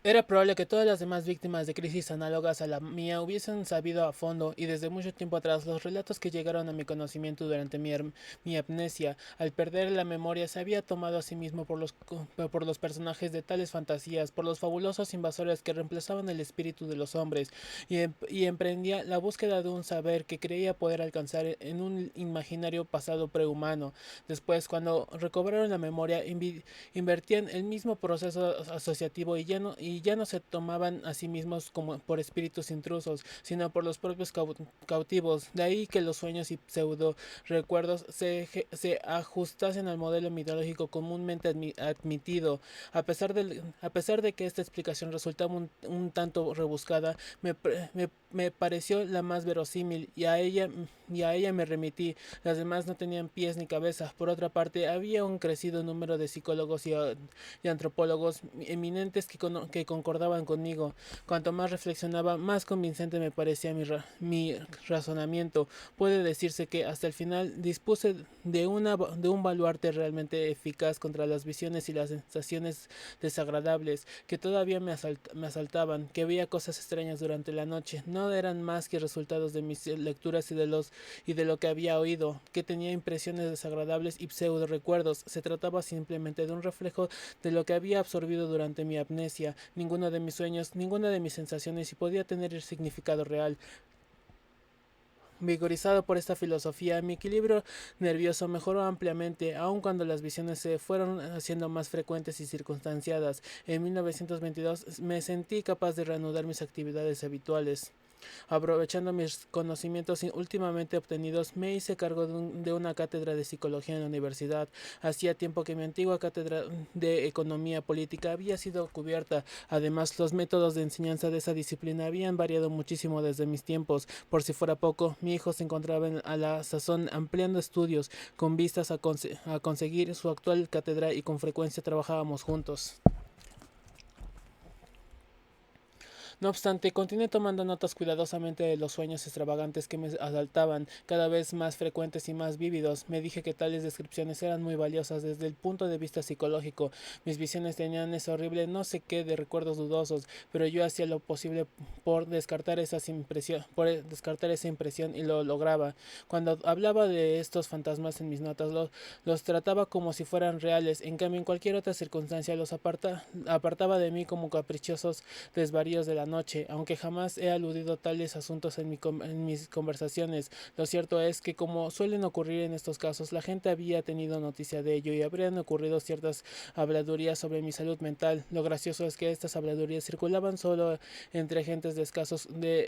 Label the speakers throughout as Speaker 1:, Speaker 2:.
Speaker 1: Era probable que todas las demás víctimas de crisis análogas a la mía hubiesen sabido a fondo, y desde mucho tiempo atrás, los relatos que llegaron a mi conocimiento durante mi amnesia, al perder la memoria, se había tomado a sí mismo por los personajes de tales fantasías, por los fabulosos invasores que reemplazaban el espíritu de los hombres, y emprendía la búsqueda de un saber que creía poder alcanzar en un imaginario pasado prehumano. Después, cuando recobraron la memoria, invertían el mismo proceso asociativo y ya no se tomaban a sí mismos como por espíritus intrusos, sino por los propios cautivos. De ahí que los sueños y pseudo recuerdos se ajustasen al modelo mitológico comúnmente admitido. A pesar de que esta explicación resultaba un tanto rebuscada, me pareció la más verosímil, y a ella me remití. Las demás no tenían pies ni cabeza. Por otra parte, había un crecido número de psicólogos y antropólogos eminentes que concordaban conmigo. Cuanto más reflexionaba, más convincente me parecía mi razonamiento. Puede decirse que hasta el final dispuse de un baluarte realmente eficaz contra las visiones y las sensaciones desagradables que todavía me asaltaban, que veía cosas extrañas durante la noche. No eran más que resultados de mis lecturas y de lo que había oído, que tenía impresiones desagradables y pseudo recuerdos. Se trataba simplemente de un reflejo de lo que había absorbido durante mi amnesia. Ninguno de mis sueños, ninguna de mis sensaciones y podía tener el significado real. Vigorizado por esta filosofía, mi equilibrio nervioso mejoró ampliamente, aun cuando las visiones se fueron haciendo más frecuentes y circunstanciadas. En 1922 me sentí capaz de reanudar mis actividades habituales. Aprovechando mis conocimientos últimamente obtenidos, me hice cargo de una cátedra de psicología en la universidad. Hacía tiempo que mi antigua cátedra de economía política había sido cubierta. Además, los métodos de enseñanza de esa disciplina habían variado muchísimo desde mis tiempos. Por si fuera poco, mi hijo se encontraba a la sazón ampliando estudios con vistas a conseguir su actual cátedra, y con frecuencia trabajábamos juntos. No obstante, continué tomando notas cuidadosamente de los sueños extravagantes que me asaltaban, cada vez más frecuentes y más vívidos. Me dije que tales descripciones eran muy valiosas desde el punto de vista psicológico. Mis visiones tenían ese horrible no sé qué de recuerdos dudosos, pero yo hacía lo posible por descartar esa impresión, y lo lograba. Cuando hablaba de estos fantasmas en mis notas, los trataba como si fueran reales. En cambio, en cualquier otra circunstancia apartaba de mí como caprichosos desvaríos de la noche. Aunque jamás he aludido a tales asuntos en mis conversaciones, lo cierto es que, como suelen ocurrir en estos casos, la gente había tenido noticia de ello y habrían ocurrido ciertas habladurías sobre mi salud mental. Lo gracioso es que estas habladurías circulaban solo entre gentes de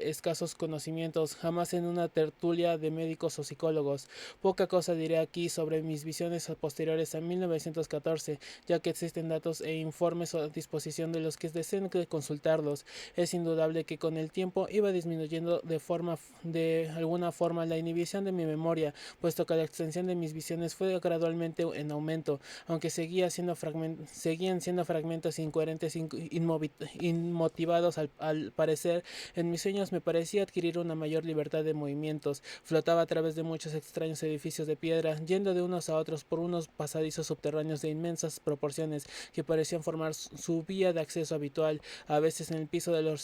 Speaker 1: escasos conocimientos, jamás en una tertulia de médicos o psicólogos. Poca cosa diré aquí sobre mis visiones posteriores a 1914, ya que existen datos e informes a disposición de los que deseen consultarlos. Es indudable que con el tiempo iba disminuyendo de alguna forma la inhibición de mi memoria, puesto que la extensión de mis visiones fue gradualmente en aumento, aunque seguían siendo fragmentos incoherentes, inmotivados al parecer. En mis sueños me parecía adquirir una mayor libertad de movimientos. Flotaba a través de muchos extraños edificios de piedra, yendo de unos a otros por unos pasadizos subterráneos de inmensas proporciones que parecían formar su vía de acceso habitual. A veces en el piso de los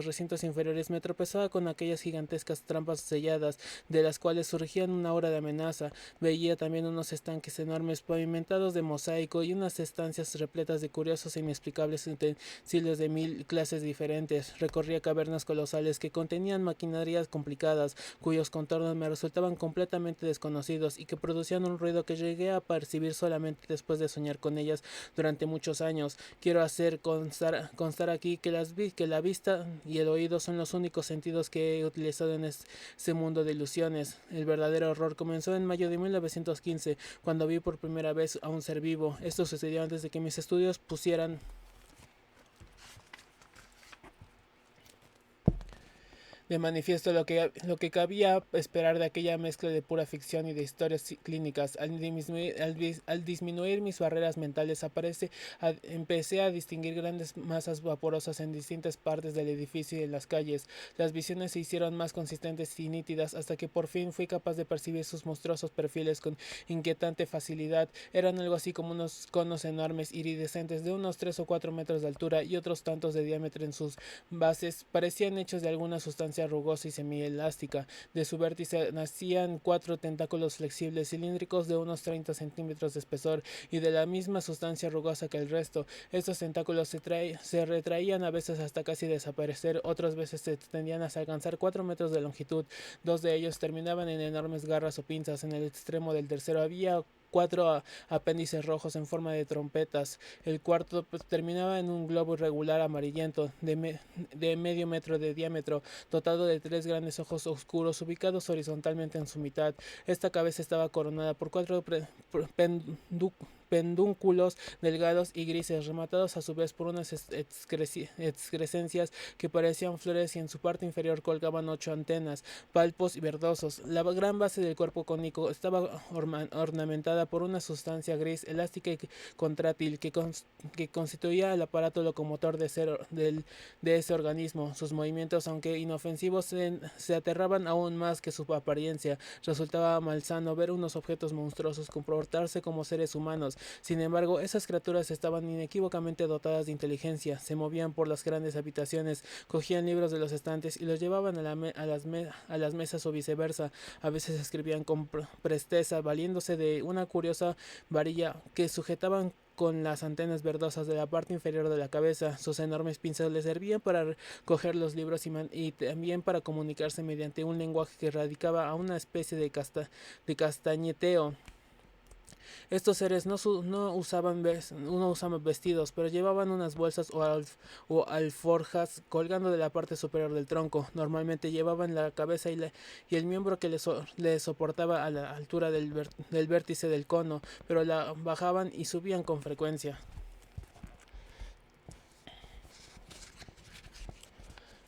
Speaker 1: recintos inferiores me tropezaba con aquellas gigantescas trampas selladas, de las cuales surgían una aura de amenaza. Veía también unos estanques enormes pavimentados de mosaico y unas estancias repletas de curiosos e inexplicables utensilios de mil clases diferentes. Recorría cavernas colosales que contenían maquinarias complicadas, cuyos contornos me resultaban completamente desconocidos y que producían un ruido que llegué a percibir solamente después de soñar con ellas durante muchos años. Quiero hacer constar aquí que que la vista y el oído son los únicos sentidos que he utilizado en este mundo de ilusiones. El verdadero horror comenzó en mayo de 1915, cuando vi por primera vez a un ser vivo. Esto sucedió antes de que mis estudios de manifiesto lo que cabía esperar de aquella mezcla de pura ficción y de historias clínicas. Al disminuir mis barreras mentales, empecé a distinguir grandes masas vaporosas en distintas partes del edificio y en las calles. Las visiones se hicieron más consistentes y nítidas hasta que por fin fui capaz de percibir sus monstruosos perfiles con inquietante facilidad. Eran algo así como unos conos enormes iridescentes de unos 3 o 4 metros de altura y otros tantos de diámetro en sus bases. Parecían hechos de alguna sustancia rugosa y semielástica. De su vértice nacían 4 tentáculos flexibles cilíndricos de unos 30 centímetros de espesor y de la misma sustancia rugosa que el resto. Estos tentáculos se retraían a veces hasta casi desaparecer, otras veces se extendían hasta alcanzar 4 metros de longitud. Dos de ellos terminaban en enormes garras o pinzas. En el extremo del tercero había 4 apéndices rojos en forma de trompetas. El cuarto terminaba en un globo irregular amarillento de medio metro de diámetro, dotado de 3 grandes ojos oscuros ubicados horizontalmente en su mitad. Esta cabeza estaba coronada por 4 pedúnculos delgados y grises, rematados a su vez por unas excrescencias que parecían flores, y en su parte inferior colgaban 8 antenas, palpos y verdosos. La gran base del cuerpo cónico estaba ornamentada por una sustancia gris, elástica y contrátil que constituía el aparato locomotor de ese organismo. Sus movimientos, aunque inofensivos, se aterraban aún más que su apariencia. Resultaba malsano ver unos objetos monstruosos comportarse como seres humanos. Sin embargo, esas criaturas estaban inequívocamente dotadas de inteligencia. Se movían por las grandes habitaciones, cogían libros de los estantes y los llevaban a las mesas o viceversa. A veces escribían con presteza, valiéndose de una curiosa varilla que sujetaban con las antenas verdosas de la parte inferior de la cabeza. Sus enormes pinzas les servían para coger los libros y también para comunicarse mediante un lenguaje que radicaba a una especie de castañeteo. Estos seres no usaban vestidos, pero llevaban unas bolsas o alforjas colgando de la parte superior del tronco. Normalmente llevaban la cabeza y el miembro que les soportaba a la altura del vértice del cono, pero la bajaban y subían con frecuencia.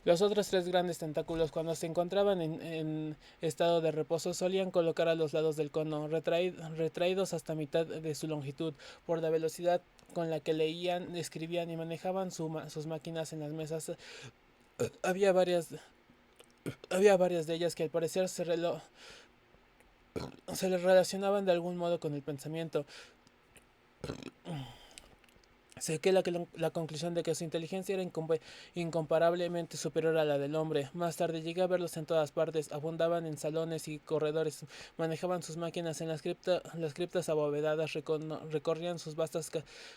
Speaker 1: Los otros 3 grandes tentáculos, cuando se encontraban en estado de reposo, solían colocar a los lados del cono, retraídos hasta mitad de su longitud, por la velocidad con la que leían, escribían y manejaban sus máquinas en las mesas. Había varias, había varias de ellas que al parecer se les relacionaban de algún modo con el pensamiento. Saqué la conclusión de que su inteligencia era incomparablemente superior a la del hombre. Más tarde llegué a verlos en todas partes. Abundaban en salones y corredores, manejaban sus máquinas en las criptas abovedadas, recorrían sus vastas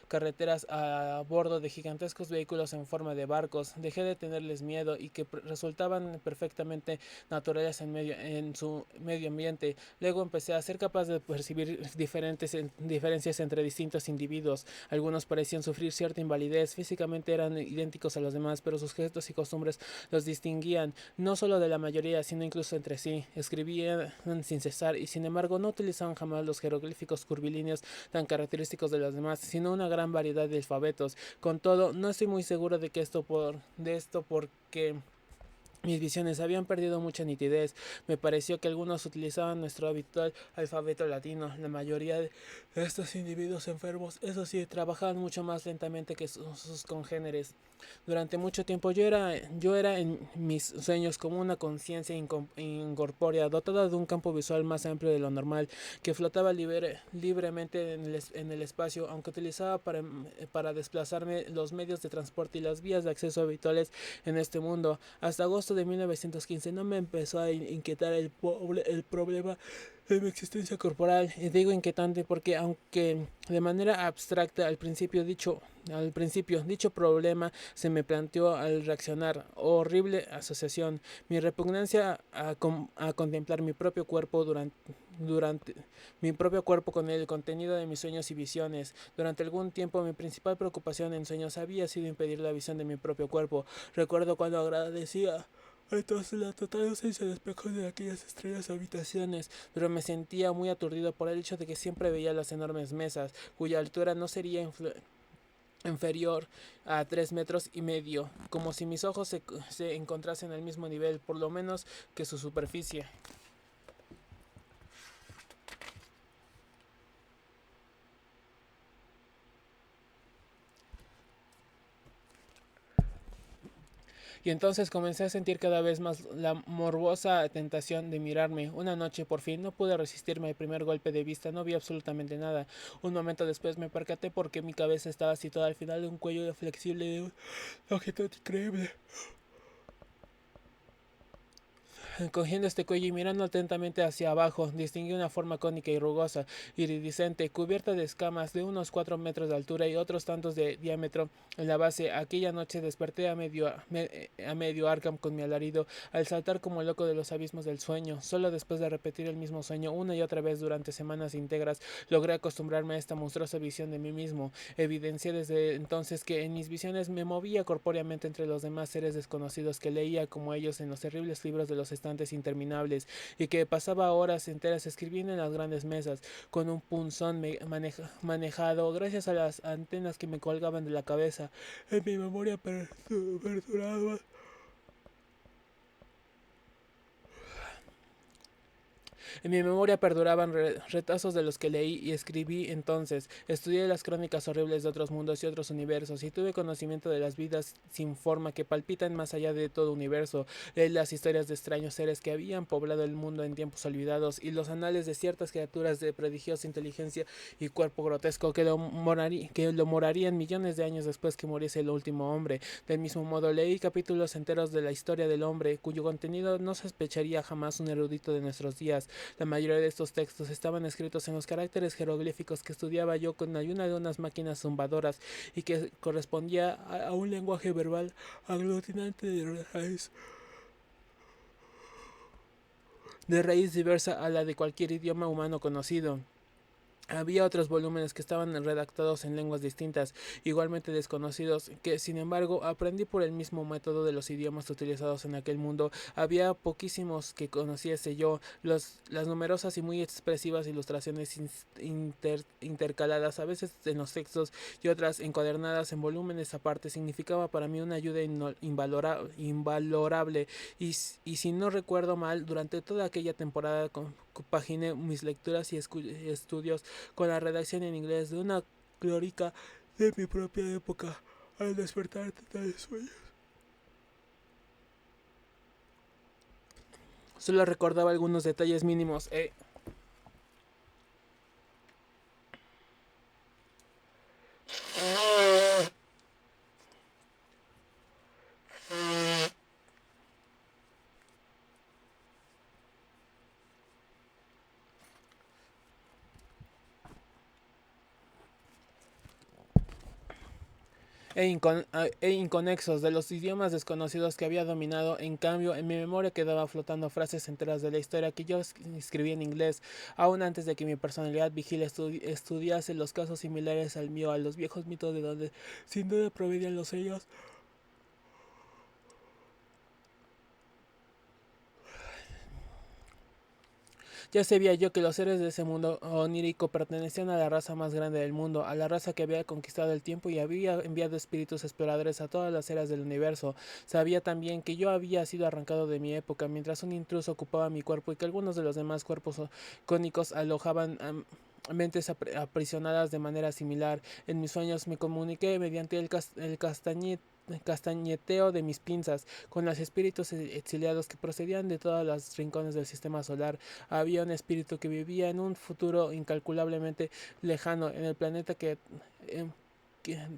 Speaker 1: carreteras a bordo de gigantescos vehículos en forma de barcos. Dejé de tenerles miedo y que resultaban perfectamente naturales en su medio ambiente. Luego empecé a ser capaz de percibir diferencias entre distintos individuos. Algunos parecían sufrir cierta invalidez, físicamente eran idénticos a los demás, pero sus gestos y costumbres los distinguían, no solo de la mayoría, sino incluso entre sí. Escribían sin cesar y sin embargo no utilizaban jamás los jeroglíficos curvilíneos tan característicos de los demás, sino una gran variedad de alfabetos. Con todo, no estoy muy seguro de esto porque mis visiones habían perdido mucha nitidez. Me pareció que algunos utilizaban nuestro habitual alfabeto latino. La mayoría de estos individuos enfermos, eso sí, trabajaban mucho más lentamente que sus congéneres. Durante mucho tiempo yo era en mis sueños como una conciencia incorpórea, dotada de un campo visual más amplio de lo normal, que flotaba libremente en el espacio, aunque utilizaba para desplazarme los medios de transporte y las vías de acceso habituales en este mundo. Hasta agosto de 1915 no me empezó a inquietar el problema de mi existencia corporal. Y digo inquietante porque, aunque de manera abstracta al principio dicho problema se me planteó al reaccionar, horrible asociación, mi repugnancia a contemplar mi propio cuerpo durante mi propio cuerpo con el contenido de mis sueños y visiones. Durante algún tiempo mi principal preocupación en sueños había sido impedir la visión de mi propio cuerpo. Recuerdo cuando agradecía entonces la total ausencia de espejos de aquellas estrellas habitaciones, pero me sentía muy aturdido por el hecho de que siempre veía las enormes mesas, cuya altura no sería inferior a 3,5 metros, como si mis ojos se encontrasen al mismo nivel, por lo menos, que su superficie. Y entonces comencé a sentir cada vez más la morbosa tentación de mirarme. Una noche, por fin, no pude resistirme al primer golpe de vista, no vi absolutamente nada. Un momento después me percaté porque mi cabeza estaba situada al final de un cuello flexible de una longitud increíble. Cogiendo este cuello y mirando atentamente hacia abajo, distinguí una forma cónica y rugosa, iridiscente, cubierta de escamas de unos 4 metros de altura y otros tantos de diámetro en la base. Aquella noche desperté a medio Arkham con mi alarido, al saltar como loco de los abismos del sueño. Solo después de repetir el mismo sueño una y otra vez durante semanas íntegras, logré acostumbrarme a esta monstruosa visión de mí mismo. Evidencié desde entonces que en mis visiones me movía corpóreamente entre los demás seres desconocidos que leía como ellos en los terribles libros de los estantes interminables, y que pasaba horas enteras escribiendo en las grandes mesas con un punzón manejado gracias a las antenas que me colgaban de la cabeza. En mi memoria perduraba En mi memoria perduraban retazos de los que leí y escribí entonces. Estudié las crónicas horribles de otros mundos y otros universos, y tuve conocimiento de las vidas sin forma que palpitan más allá de todo universo. Leí las historias de extraños seres que habían poblado el mundo en tiempos olvidados, y los anales de ciertas criaturas de prodigiosa inteligencia y cuerpo grotesco que lo morarían millones de años después que muriese el último hombre. Del mismo modo, leí capítulos enteros de la historia del hombre, cuyo contenido no sospecharía jamás un erudito de nuestros días. La mayoría de estos textos estaban escritos en los caracteres jeroglíficos que estudiaba yo con ayuda de unas máquinas zumbadoras, y que correspondía a un lenguaje verbal aglutinante de raíz diversa a la de cualquier idioma humano conocido. Había otros volúmenes que estaban redactados en lenguas distintas, igualmente desconocidos, que sin embargo aprendí por el mismo método de los idiomas utilizados en aquel mundo. Había poquísimos que conociese yo. Las numerosas y muy expresivas ilustraciones intercaladas, a veces en los textos y otras encuadernadas en volúmenes aparte, significaba para mí una ayuda invalorable. Y si no recuerdo mal, durante toda aquella temporada compaginé mis lecturas y estudios con la redacción en inglés de una crónica de mi propia época. Al despertar de tales sueños, solo recordaba algunos detalles mínimos. Inconexos de los idiomas desconocidos que había dominado. En cambio, en mi memoria quedaba flotando frases enteras de la historia que yo escribí en inglés, aún antes de que mi personalidad vigila estudiase los casos similares al mío, a los viejos mitos de donde sin duda provenían los sellos. Ya sabía yo que los seres de ese mundo onírico pertenecían a la raza más grande del mundo, a la raza que había conquistado el tiempo y había enviado espíritus exploradores a todas las eras del universo. Sabía también que yo había sido arrancado de mi época mientras un intruso ocupaba mi cuerpo, y que algunos de los demás cuerpos cónicos alojaban mentes aprisionadas de manera similar. En mis sueños me comuniqué mediante el castañeteo de mis pinzas con los espíritus exiliados que procedían de todos los rincones del sistema solar. Había un espíritu que vivía en un futuro incalculablemente lejano en el planeta em,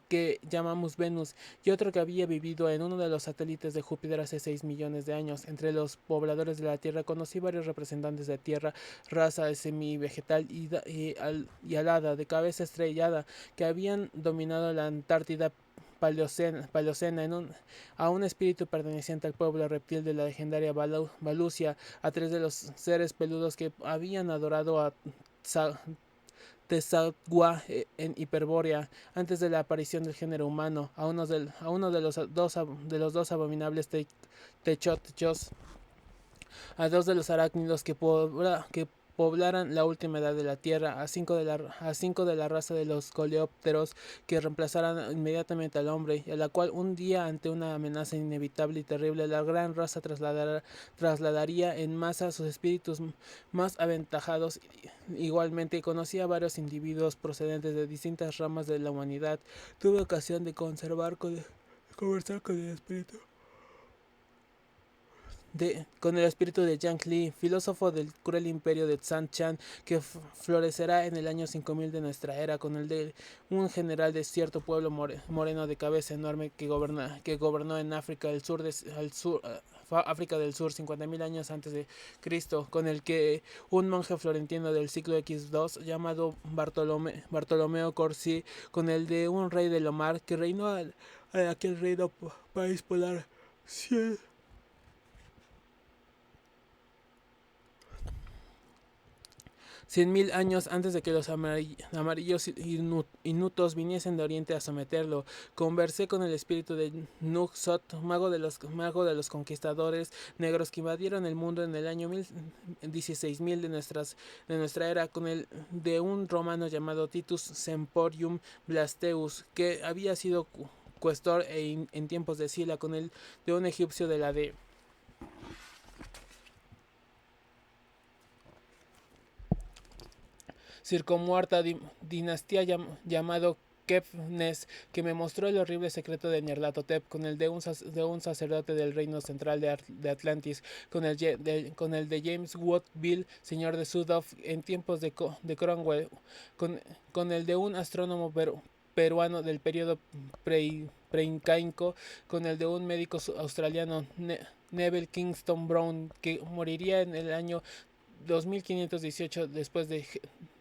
Speaker 1: que llamamos Venus, y otro que había vivido en uno de los satélites de Júpiter hace 6 millones de años. Entre los pobladores de la Tierra conocí varios representantes de Tierra, raza semi-vegetal y alada, de cabeza estrellada, que habían dominado la Antártida Paleocena, a un espíritu perteneciente al pueblo reptil de la legendaria Valusia, a tres de los seres peludos que habían adorado a Tezagua en Hiperbórea antes de la aparición del género humano, a uno de los dos abominables techos, a dos de los arácnidos que poblaran la última edad de la Tierra, a cinco de la raza de los coleópteros que reemplazaran inmediatamente al hombre, y a la cual un día, ante una amenaza inevitable y terrible, la gran raza trasladaría en masa a sus espíritus más aventajados. Igualmente conocí a varios individuos procedentes de distintas ramas de la humanidad. Tuve ocasión de conversar con el espíritu de Yang Li, filósofo del cruel imperio de Zhang Chan, que florecerá en el año 5000 de nuestra era, con el de un general de cierto pueblo moreno de cabeza enorme que gobernó en África del Sur, África del Sur 50.000 años antes de Cristo, con el que un monje florentino del siglo X2 llamado Bartolomeo Corsi, con el de un rey de Lomar que reinó a aquel reino país polar 100.000 años antes de que los amarillos inutos viniesen de oriente a someterlo. Conversé con el espíritu de Nuxot, mago de los conquistadores negros que invadieron el mundo en el año 16.000 de nuestra era, con el de un romano llamado Titus Semporium Blasteus, que había sido cuestor en tiempos de Sila, con el de un egipcio de la de circunmuerta dinastía llamado Kefnes, que me mostró el horrible secreto de Nyarlathotep, con el de un sacerdote del reino central de Atlantis, con el de James Woodville, señor de Sudhof, en tiempos de Cromwell, con el de un astrónomo peruano del periodo preincaico, con el de un médico australiano, Neville Kingston Brown, que moriría en el año 2518 después de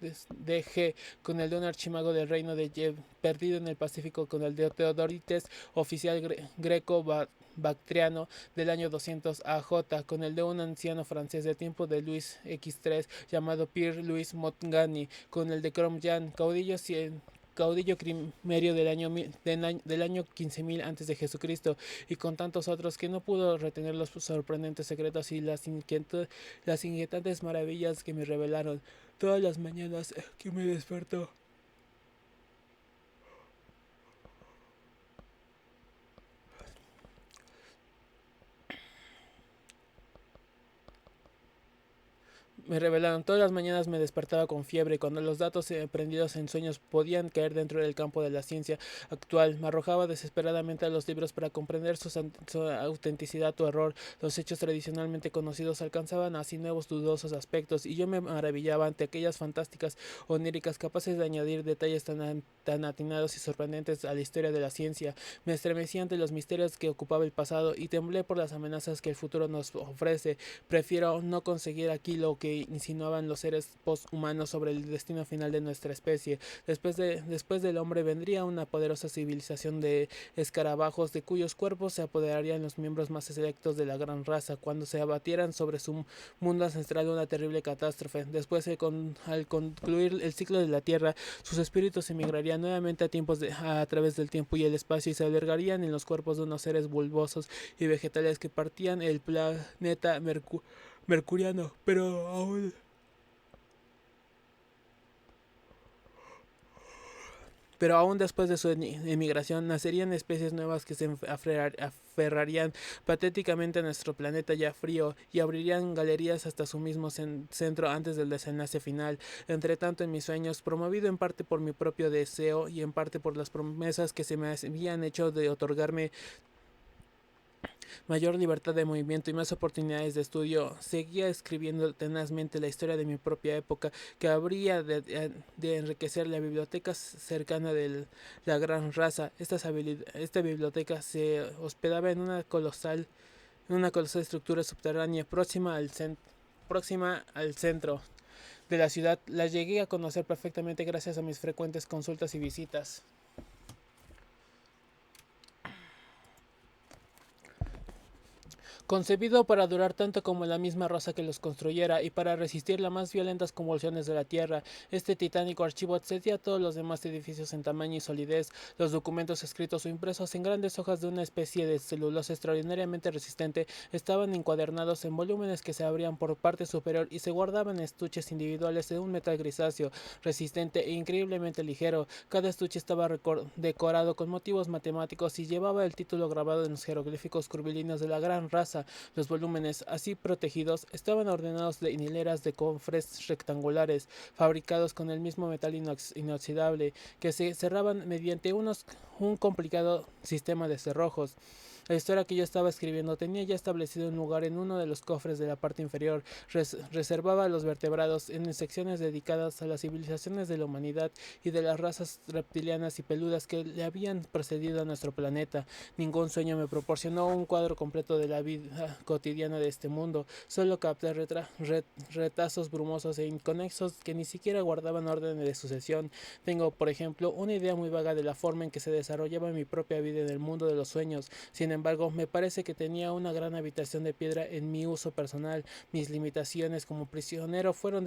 Speaker 1: G, con el de un archimago del reino de Yev, perdido en el Pacífico, con el de Teodorites, oficial greco-bactriano del año 200 AJ, con el de un anciano francés de tiempo de Luis X3 llamado Pierre-Louis Montgani, con el de Cromjan, caudillo crimerio del año 15.000 antes de Jesucristo, y con tantos otros que no pudo retener los sorprendentes secretos y las inquietantes maravillas que me revelaron todas las mañanas que me despertó. Me revelaron todas las mañanas, me despertaba con fiebre, cuando los datos aprendidos en sueños podían caer dentro del campo de la ciencia actual. Me arrojaba desesperadamente a los libros para comprender su autenticidad o error. Los hechos tradicionalmente conocidos alcanzaban así nuevos dudosos aspectos, y yo me maravillaba ante aquellas fantásticas oníricas capaces de añadir detalles tan atinados y sorprendentes a la historia de la ciencia. Me estremecí ante los misterios que ocupaba el pasado, y temblé por las amenazas que el futuro nos ofrece. Prefiero no conseguir aquí lo que insinuaban los seres posthumanos sobre el destino final de nuestra especie. Después del hombre vendría una poderosa civilización de escarabajos, de cuyos cuerpos se apoderarían los miembros más selectos de la gran raza, cuando se abatieran sobre su mundo ancestral una terrible catástrofe. Después, al concluir el ciclo de la Tierra, sus espíritus emigrarían nuevamente a través del tiempo y el espacio, y se albergarían en los cuerpos de unos seres bulbosos y vegetales que partían el planeta mercuriano, pero aún después de su emigración nacerían especies nuevas que se aferrarían patéticamente a nuestro planeta ya frío, y abrirían galerías hasta su mismo centro antes del desenlace final. Entre tanto, en mis sueños, promovido en parte por mi propio deseo y en parte por las promesas que se me habían hecho de otorgarme mayor libertad de movimiento y más oportunidades de estudio, seguía escribiendo tenazmente la historia de mi propia época, que habría de enriquecer la biblioteca cercana de la gran raza. Esta biblioteca se hospedaba en una colosal estructura subterránea próxima al centro de la ciudad. La llegué a conocer perfectamente gracias a mis frecuentes consultas y visitas. Concebido para durar tanto como la misma raza que los construyera y para resistir las más violentas convulsiones de la Tierra, este titánico archivo excedía a todos los demás edificios en tamaño y solidez. Los documentos escritos o impresos en grandes hojas de una especie de celulosa extraordinariamente resistente estaban encuadernados en volúmenes que se abrían por parte superior y se guardaban en estuches individuales de un metal grisáceo, resistente e increíblemente ligero. Cada estuche estaba decorado con motivos matemáticos y llevaba el título grabado en los jeroglíficos curvilíneos de la gran raza. Los volúmenes, así protegidos, estaban ordenados en hileras de cofres rectangulares, fabricados con el mismo metal inoxidable, que se cerraban mediante un complicado sistema de cerrojos. La historia que yo estaba escribiendo tenía ya establecido un lugar en uno de los cofres de la parte inferior. Reservaba a los vertebrados en secciones dedicadas a las civilizaciones de la humanidad y de las razas reptilianas y peludas que le habían precedido a nuestro planeta. Ningún sueño me proporcionó un cuadro completo de la vida cotidiana de este mundo. Solo capté retazos brumosos e inconexos que ni siquiera guardaban orden de sucesión. Tengo, por ejemplo, una idea muy vaga de la forma en que se desarrollaba mi propia vida en el mundo de los sueños. Sin embargo, me parece que tenía una gran habitación de piedra en mi uso personal. Mis limitaciones como prisionero fueron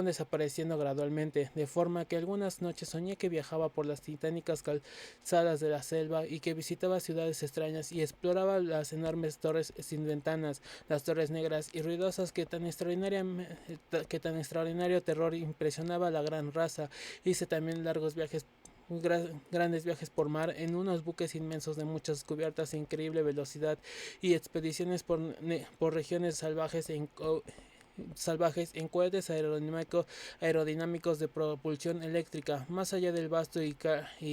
Speaker 1: desapareciendo gradualmente, de forma que algunas noches soñé que viajaba por las titánicas calzadas de la selva y que visitaba ciudades extrañas y exploraba las enormes torres sin ventanas, las torres negras y ruidosas que tan extraordinario terror impresionaba a la gran raza. Hice también largos viajes, grandes viajes por mar en unos buques inmensos de muchas cubiertas e increíble velocidad y expediciones por regiones salvajes en cohetes aerodinámicos de propulsión eléctrica. Más allá del vasto y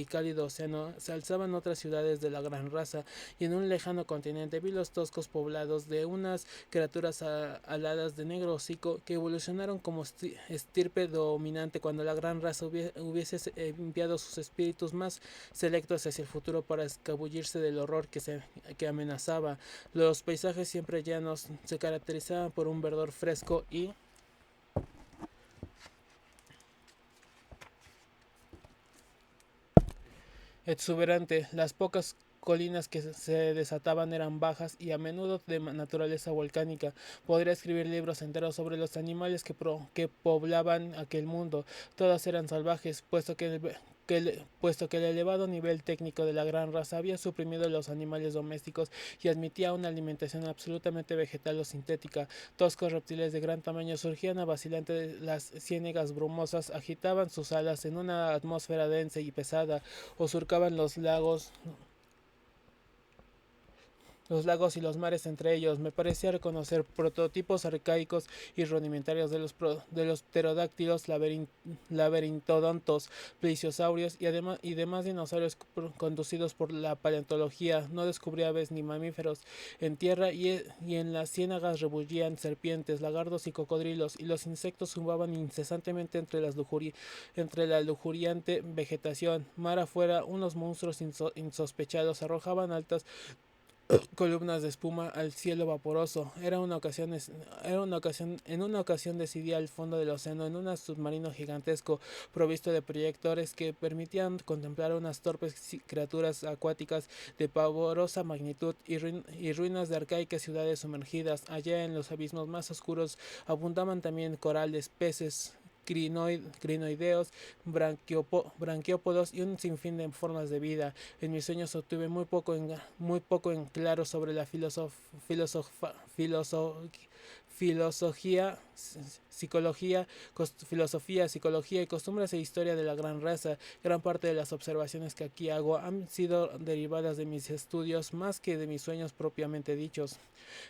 Speaker 1: cálido océano se alzaban otras ciudades de la gran raza, y en un lejano continente vi los toscos poblados de unas criaturas aladas de negro hocico que evolucionaron como estirpe dominante cuando la gran raza hubiese enviado sus espíritus más selectos hacia el futuro para escabullirse del horror que amenazaba. Los paisajes siempre llanos se caracterizaban por un verdor fresco y exuberante. Las pocas colinas que se desataban eran bajas y a menudo de naturaleza volcánica. Podría escribir libros enteros sobre los animales que poblaban aquel mundo. Todas eran salvajes, puesto que el elevado nivel técnico de la gran raza había suprimido los animales domésticos y admitía una alimentación absolutamente vegetal o sintética. Toscos reptiles de gran tamaño surgían a vacilante de las ciénegas brumosas, agitaban sus alas en una atmósfera densa y pesada, o surcaban los lagos y los mares entre ellos. Me parecía reconocer prototipos arcaicos y rudimentarios de los pterodáctilos, laberintodontos, plesiosaurios y demás dinosaurios conducidos por la paleontología. No descubrí aves ni mamíferos en tierra, y en las ciénagas rebullían serpientes, lagartos y cocodrilos, y los insectos zumbaban incesantemente entre la lujuriante vegetación. Mar afuera, unos monstruos insospechados arrojaban altas columnas de espuma al cielo vaporoso. En una ocasión decidí al fondo del océano en un submarino gigantesco provisto de proyectores que permitían contemplar unas torpes criaturas acuáticas de pavorosa magnitud y ruinas de arcaicas ciudades sumergidas. Allá en los abismos más oscuros abundaban también corales, peces crinoideos, branquiópodos y un sinfín de formas de vida. En mis sueños obtuve muy poco en claro sobre la filosofía, psicología y costumbres e historia de la gran raza. Gran parte de las observaciones que aquí hago han sido derivadas de mis estudios más que de mis sueños propiamente dichos.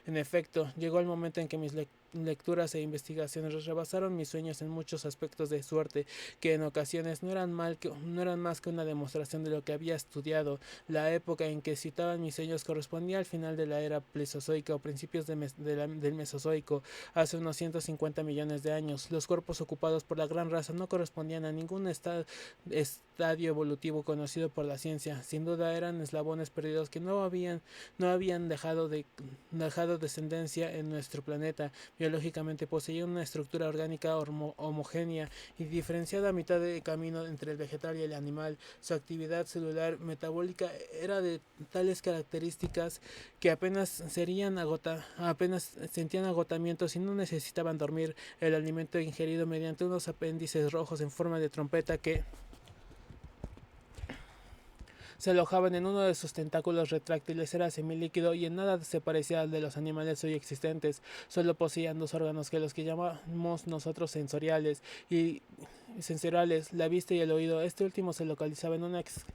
Speaker 1: En efecto, llegó el momento en que mis lecturas e investigaciones rebasaron mis sueños en muchos aspectos de suerte, que en ocasiones no eran más que una demostración de lo que había estudiado. La época en que citaban mis sueños correspondía al final de la era plesiozoica o principios del Mesozoico. Mesozoico, hace unos 150 millones de años. Los cuerpos ocupados por la gran raza no correspondían a ningún estadio evolutivo conocido por la ciencia. Sin duda eran eslabones perdidos que no habían dejado descendencia en nuestro planeta. Biológicamente poseían una estructura orgánica homogénea y diferenciada a mitad de camino entre el vegetal y el animal. Su actividad celular metabólica era de tales características que apenas sentían agotamiento si no necesitaban dormir. El alimento ingerido mediante unos apéndices rojos en forma de trompeta que se alojaban en uno de sus tentáculos retráctiles era semilíquido y en nada se parecía al de los animales hoy existentes. Solo poseían dos órganos que los que llamamos nosotros sensoriales, la vista y el oído. Este último se localizaba en unas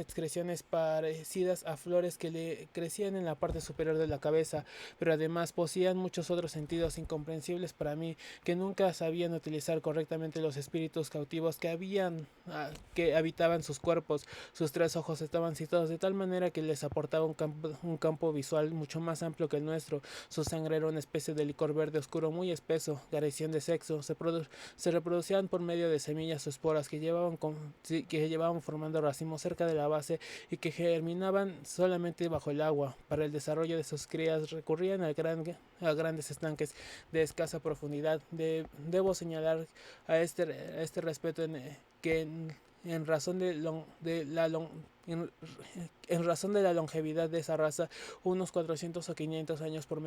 Speaker 1: excreciones parecidas a flores que le crecían en la parte superior de la cabeza, pero además poseían muchos otros sentidos incomprensibles para mí, que nunca sabían utilizar correctamente los espíritus cautivos que habitaban sus cuerpos. Sus tres ojos estaban situados de tal manera que les aportaba un campo visual mucho más amplio que el nuestro. Su sangre era una especie de licor verde oscuro muy espeso, carecían de sexo, se reproducían por medio de semillas o esporas que llevaban formando racimos cerca de la base y que germinaban solamente bajo el agua. Para el desarrollo de sus crías recurrían a grandes estanques de escasa profundidad. Debo señalar a este respecto que en razón de la longevidad de esa raza, unos 400 o 500 años por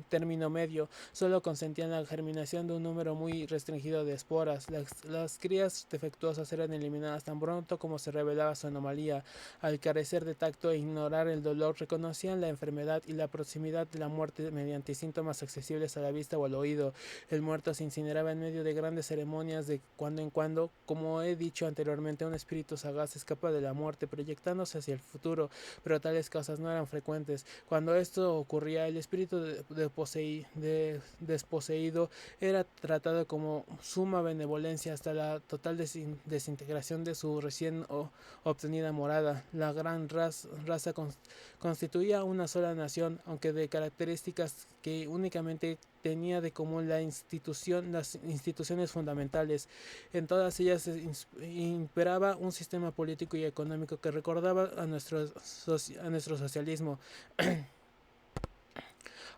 Speaker 1: término medio, solo consentían la germinación de un número muy restringido de esporas. Las crías defectuosas eran eliminadas tan pronto como se revelaba su anomalía. Al carecer de tacto e ignorar el dolor, reconocían la enfermedad y la proximidad de la muerte mediante síntomas accesibles a la vista o al oído. El muerto se incineraba en medio de grandes ceremonias de cuando en cuando. Como he dicho anteriormente, un espíritu sagaz escapa de la muerte proyectándose hacia el futuro, pero tales causas no eran frecuentes. Cuando esto ocurría, el espíritu desposeído era tratado como suma benevolencia hasta la total desintegración de su recién obtenida morada. La gran raza constituía una sola nación, aunque de características que únicamente tenía de común las instituciones fundamentales. En todas ellas imperaba un sistema político y económico que recordaba a nuestro socialismo.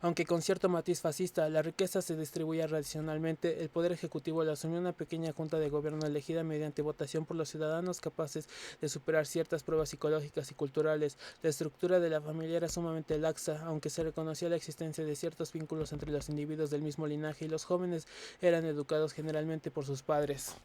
Speaker 1: Aunque con cierto matiz fascista, la riqueza se distribuía racionalmente, el poder ejecutivo lo asumió una pequeña junta de gobierno elegida mediante votación por los ciudadanos capaces de superar ciertas pruebas psicológicas y culturales. La estructura de la familia era sumamente laxa, aunque se reconocía la existencia de ciertos vínculos entre los individuos del mismo linaje y los jóvenes eran educados generalmente por sus padres.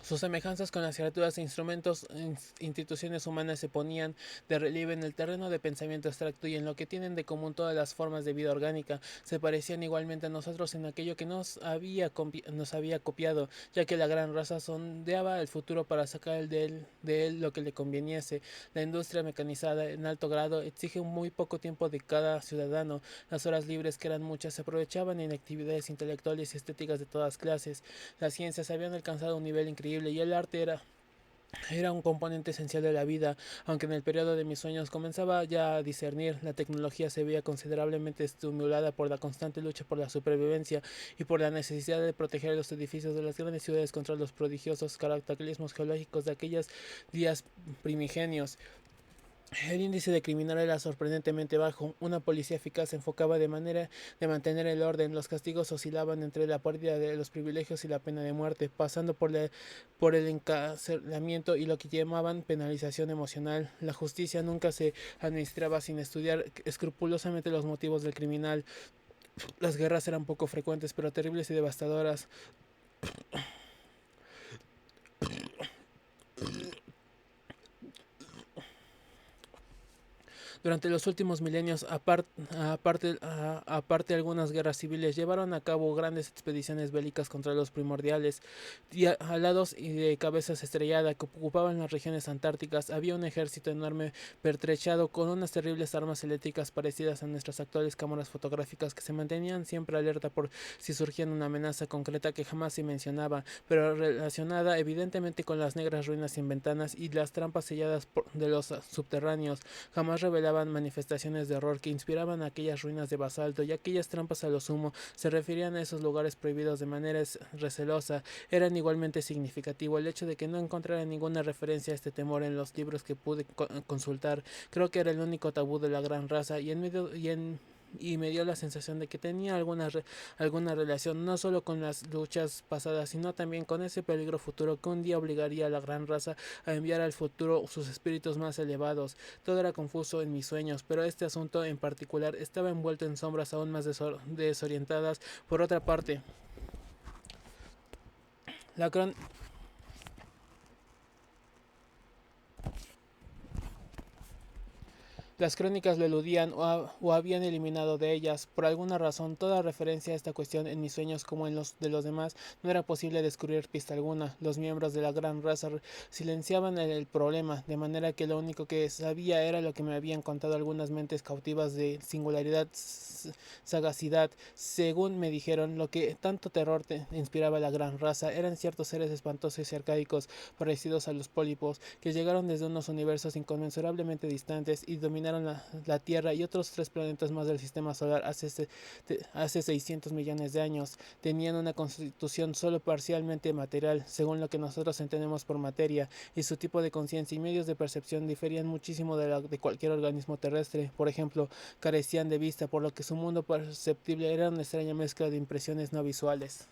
Speaker 1: Sus semejanzas con las criaturas e instituciones humanas se ponían de relieve en el terreno de pensamiento abstracto y en lo que tienen de común todas las formas de vida orgánica. Se parecían igualmente a nosotros en aquello que nos había copiado, ya que la gran raza sondeaba el futuro para sacar de él lo que le conveniese. La industria mecanizada en alto grado exige muy poco tiempo de cada ciudadano. Las horas libres, que eran muchas, se aprovechaban en actividades intelectuales y estéticas de todas clases. Las ciencias habían alcanzado un nivel increíble y el arte era un componente esencial de la vida. Aunque en el periodo de mis sueños comenzaba ya a discernir, la tecnología se veía considerablemente estimulada por la constante lucha por la supervivencia y por la necesidad de proteger los edificios de las grandes ciudades contra los prodigiosos cataclismos geológicos de aquellos días primigenios. El índice de criminal era sorprendentemente bajo. Una policía eficaz se enfocaba de manera de mantener el orden. Los castigos oscilaban entre la pérdida de los privilegios y la pena de muerte, pasando por el encarcelamiento y lo que llamaban penalización emocional. La justicia nunca se administraba sin estudiar escrupulosamente los motivos del criminal. Las guerras eran poco frecuentes, pero terribles y devastadoras. Durante los últimos milenios, aparte algunas guerras civiles, llevaron a cabo grandes expediciones bélicas contra los primordiales y alados y de cabezas estrelladas que ocupaban las regiones antárticas. Había un ejército enorme pertrechado con unas terribles armas eléctricas parecidas a nuestras actuales cámaras fotográficas que se mantenían siempre alerta por si surgía una amenaza concreta que jamás se mencionaba, pero relacionada evidentemente con las negras ruinas sin ventanas y las trampas selladas de los subterráneos. Jamás revelaban manifestaciones de horror que inspiraban a aquellas ruinas de basalto, y aquellas trampas a lo sumo se referían a esos lugares prohibidos de manera recelosa. Eran igualmente significativo el hecho de que no encontrara ninguna referencia a este temor en los libros que pude consultar. Creo que era el único tabú de la gran raza, y me dio la sensación de que tenía alguna relación no solo con las luchas pasadas, sino también con ese peligro futuro que un día obligaría a la gran raza a enviar al futuro sus espíritus más elevados. Todo era confuso en mis sueños, pero este asunto en particular estaba envuelto en sombras aún más desorientadas. Por otra parte, la, cron Las crónicas lo eludían o habían eliminado de ellas. Por alguna razón, toda referencia a esta cuestión en mis sueños como en los de los demás no era posible descubrir pista alguna. Los miembros de la gran raza silenciaban el problema, de manera que lo único que sabía era lo que me habían contado algunas mentes cautivas de singularidad, sagacidad. Según me dijeron, lo que tanto terror inspiraba a la gran raza eran ciertos seres espantosos y arcaicos parecidos a los pólipos, que llegaron desde unos universos inconmensurablemente distantes y dominaron la Tierra y otros 3 planetas más del sistema solar hace 600 millones de años. Tenían una constitución solo parcialmente material, según lo que nosotros entendemos por materia, y su tipo de conciencia y medios de percepción diferían muchísimo de cualquier organismo terrestre. Por ejemplo, carecían de vista, por lo que su mundo perceptible era una extraña mezcla de impresiones no visuales.